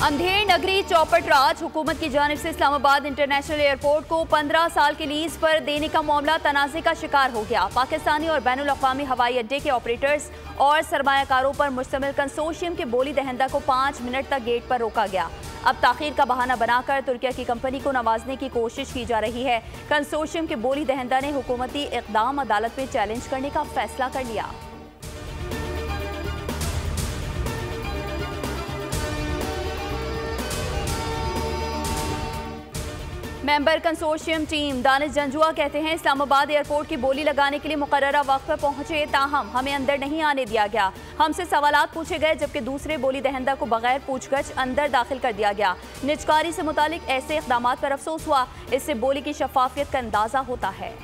अंधेर नगरी चौपट राज हुकूमत की जानिब से इस्लामाबाद इंटरनेशनल एयरपोर्ट को 15 साल की लीज पर देने का मामला तनाज़े का शिकार हो गया। पाकिस्तानी और बैनुल अक़वामी हवाई अड्डे के ऑपरेटर्स और सरमायाकारों पर मुश्तमिल कंसोर्शियम के बोली दहिंदा को 5 मिनट तक गेट पर रोका गया। अब ताखीर का बहाना बनाकर तुर्किया की कंपनी को नवाजने की कोशिश की जा रही है। कंसोर्शियम के बोली दहिंदा ने हुकूमती इक़दाम अदालत में चैलेंज करने का फैसला कर लिया। Member consortium team Danish Janjua कहते हैं, इस्लामाबाद एयरपोर्ट की बोली लगाने के लिए मुकर्ररा वक्त पर पहुंचे, ताहम हमें अंदर नहीं आने दिया गया। हमसे सवालात पूछे गए जबकि दूसरे बोली दहिंदा को बगैर पूछगछ अंदर दाखिल कर दिया गया। निजकारी से मुतालिक ऐसे इक़दामात पर अफसोस हुआ, इससे बोली की शफाफियत का अंदाजा होता है।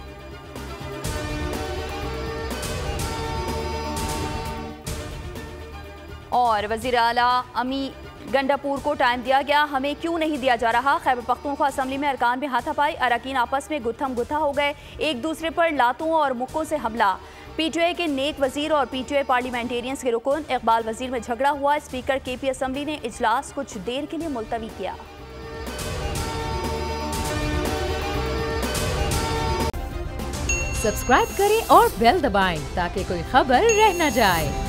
और वज़ीर आला अमी गंडापुर को टाइम दिया गया, हमें क्यों नहीं दिया जा रहा। खैबर पख्तूनख्वा असम्बली में अरकान में हाथापाई, अरकान आपस में गुत्थम गुत्था हो गए, एक दूसरे पर लातों और मुक्कों से हमला। पीटीआई के नेक वजीर और पीटीआई पार्लियामेंटेरियंस के रुकन इकबाल वजीर में झगड़ा हुआ। स्पीकर केपी असम्बली ने इजलास कुछ देर के लिए मुलतवी किया। सब्सक्राइब करें और बेल दबाएं ताकि कोई खबर रह न जाए।